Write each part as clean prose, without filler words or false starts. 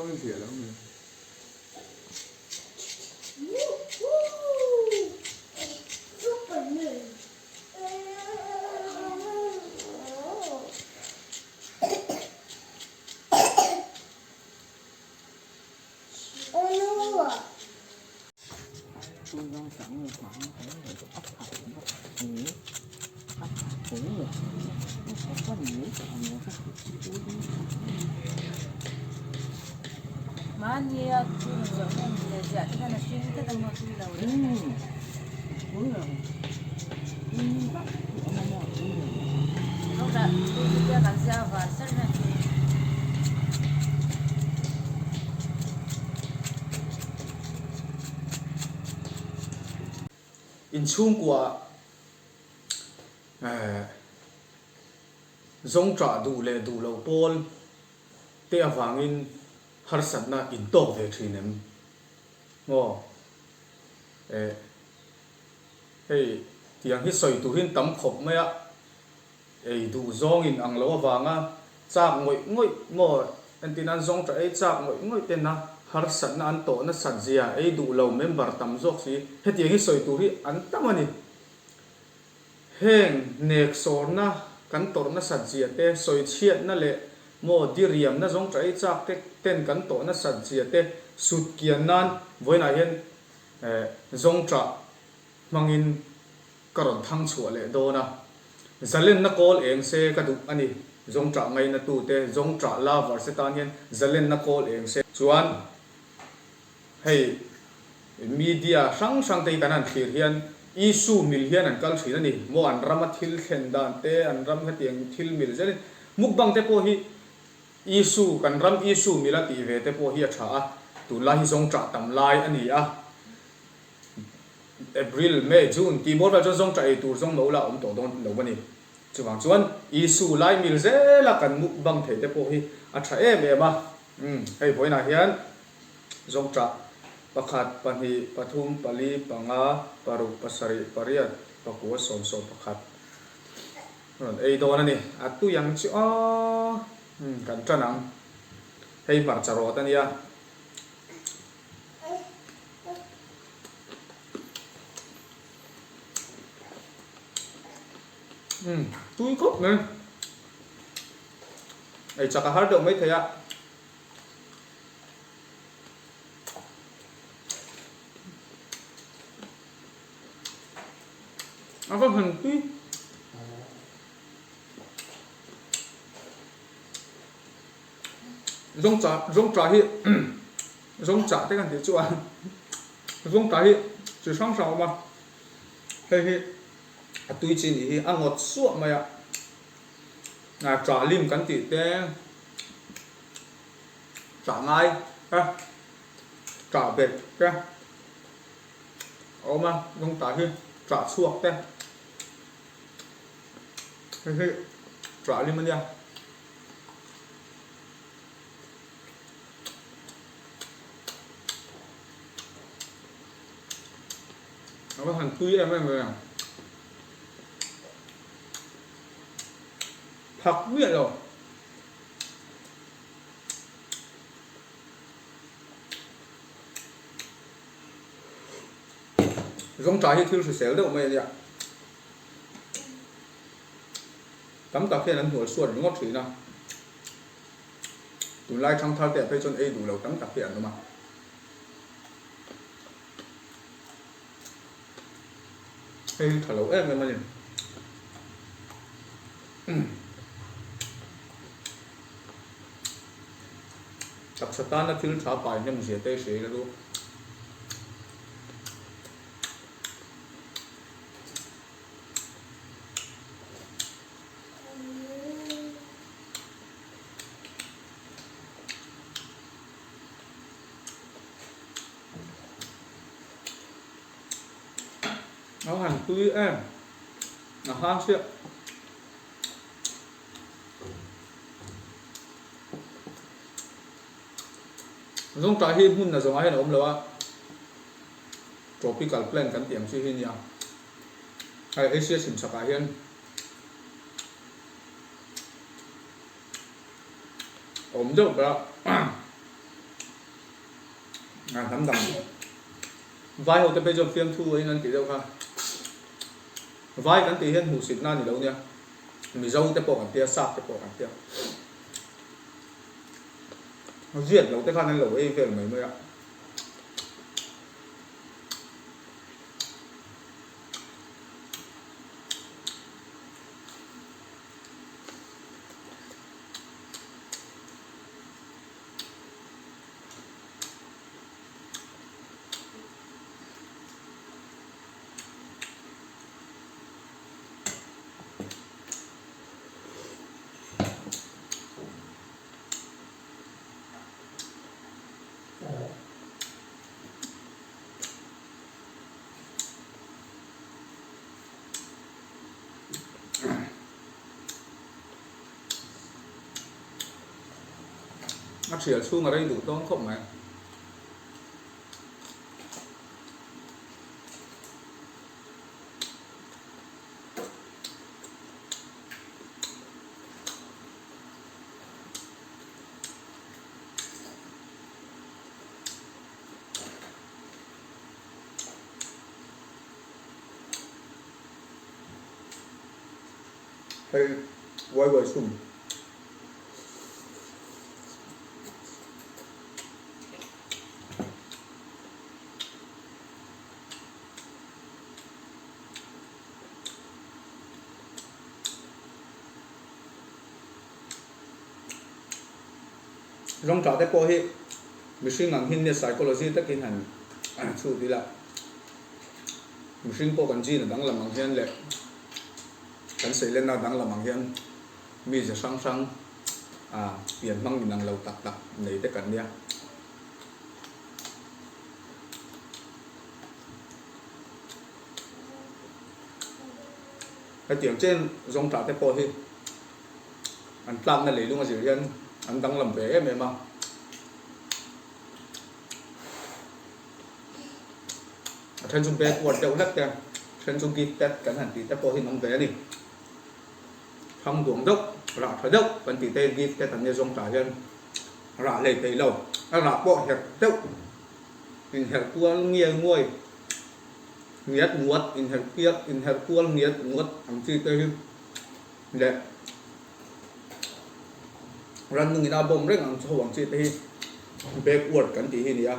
cái gì đó mình tôi đang sẵn như khoảng thế để tôi ấp hạt nghỉ ấp hạt thế rồi nó sẽ có nghỉ còn nhiều cái mà nhiều rồi nên là giờ cái là chuyên cái tâm tôi đầu đấy đúng rồi lúc đó tôi đi ra càng xa và rất là in chung của zong trả đủ lệ đủ lâu pol te vàng in har sat na in to về thìn em ngô hey tiang hi soi tu hin tam khop mai a ei du zong in ang lo wanga chak ngoi ngoi mo antinan zong tra ei chak ngoi ngoi ten na har sat na an to na sat zia ei du lo member tam zok si he tiang hi soi tu hi an tamani heng nek sor na kan tor na sat zia te soi chiat na le mo diriam na zong tra ei chak te ten kan to na sat zia te sut kian nan voina hian zong tra mangin karon thang chua le do na zalen na call eng se ka du ani zong tra ngai na tu te zong tra la var se tan hian zalen na call eng se chuan hei media sang sang te kanan thir hian isu mil hian an kal thina ni mo an rama thil khen dan te an ram ka tiang thil mil zel mukbang te po hi isu kan ram isu mila ti ve te po hi a tha tu la hi zong tra tam lai ani a April, May, June, thì bốn vào cho dòng chạy tù dòng mẫu là ông tổ đôn đầu bani. Chứ bằng chuan, isu lai mil dễ là cần mục bằng thể tế bộ hi. À chạy em mà. Hay với nà hiền. Dòng trả. Pakhat, Panhi, Pathum, Pali, Panga, Paru, Pasari, Pariat, Pakua, Som, Som, Pakhat. Rồi, ấy đó nè. À tu yang chứ cần cho nắng. Hay mặt trả rõ tên ya. Túi cốc nè ấy chắc là hát được mấy thầy ạ có phần túi rong trà hi rong trà thế kan thì chua rong trà hi chỉ sang sao mà hay túi chín thì ăn ngọt suốt mà ạ trà lim cắn thịt té trà ngai trà vẹt té ôm mà không trà hi trà suốt té trà lim anh nó thành túi em rồi nào học biết rồi giống trái thì thiếu sự xéo đâu mày ạ tắm cà phê lần hồi xuân ngót thủy nào tụi lai trong thao tẹp hay chôn ấy đủ lâu tắm cà phê rồi mà hay thở lâu em mà nhìn tập sát tan là thiếu thả bài nhưng dễ tê sẽ là luôn nó hàng túi em là hang xịa giống trái hin hun là giống ai là ôm lâu tropical plant kan tiang chi hin ya ai Asia sim saka hian ôm deuh ba nắm đầm vai hậu tới bây giờ phim thu ấy nên tí đâu ha vai cái tí hiện hủ xịt na gì đâu nha mình dâu tới bộ cảnh tia sạp tới bộ cảnh tia nó duyệt lâu tới khả năng lâu ấy về mấy mươi ạ nó chỉ xuống ở đây đủ to không mày hay quay quay xuống rong trà tới qua hi mình sinh ngang hin này psychology tất nhiên hẳn chủ đi là mình sinh qua cái gì là đang làm bằng hiền lệ cái xây lên nào đang làm bằng hiền mi giờ sang sang tiền mang mình đang lâu tạc tạc lấy tất cả nha cái tiếng trên rong trà tới qua hi anh làm này lấy luôn cái gì hiền anh đang làm về em mà thân chung bé quạt đầu đất kìa thân chung kia tết cẩn thận tí tết có hình ông bé đi không tuồng đốc rạ phải đốc vẫn tí tên ghi tết thằng như dòng trả dân rạ lệ thấy lâu rạ bỏ hẹp đốc in hẹp tua nghe ngồi nghiệt muốt in hẹp kia in hẹp tua nghiệt muốt thằng chi tây để rắn người ta bom rất ăn cho hoàng chi tây bé quạt cẩn tí hình à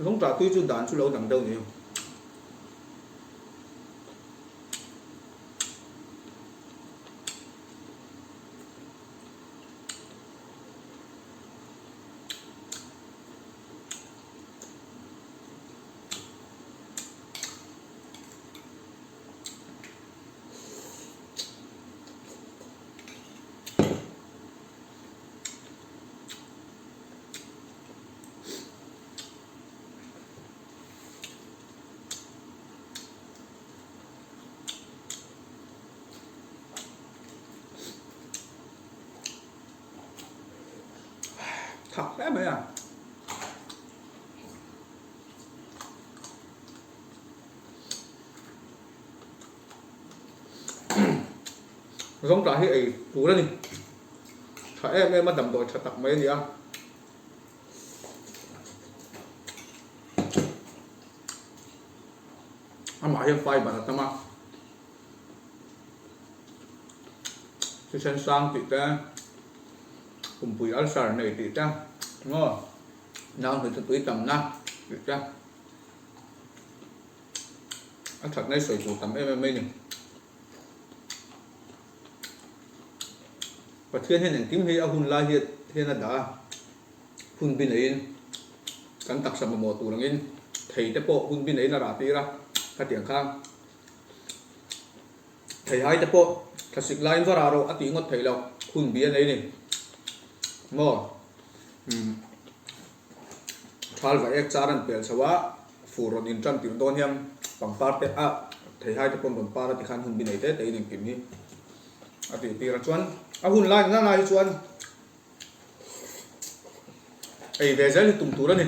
giống trà tuy chú đàn chú lâu đằng đâu nhiều thật đấy mấy à giống trà ấy đủ đó đi phải em mà đầm đồ thật tập mấy gì à mà hiện phai bản tâm à chứ sen sang thì ta cùng bùi áo sải này thì ta ngon nào thì tôi tầm na thì ta ăn thật này sợi tủ tầm em này và thiên hiện kim hi ahun la hi thiên là đã hun bin ấy cắn tặc sầm một tủ langin thầy tế bộ hun bin ấy là đã tí ra các tiếng khang thầy hai tế bộ thật sự line vào rồi à tiếng ngót thầy lâu hun bin ấy này mò thal và ek charan pel sawa furon in tram tiếng don hiam bằng parte a thầy hai tế bộ bằng para thì khan hun bin ấy thế tây nên kim hi à tiếng tí ra chuan à hun line ra này chuan ai về giờ thì tụm tụ đó nè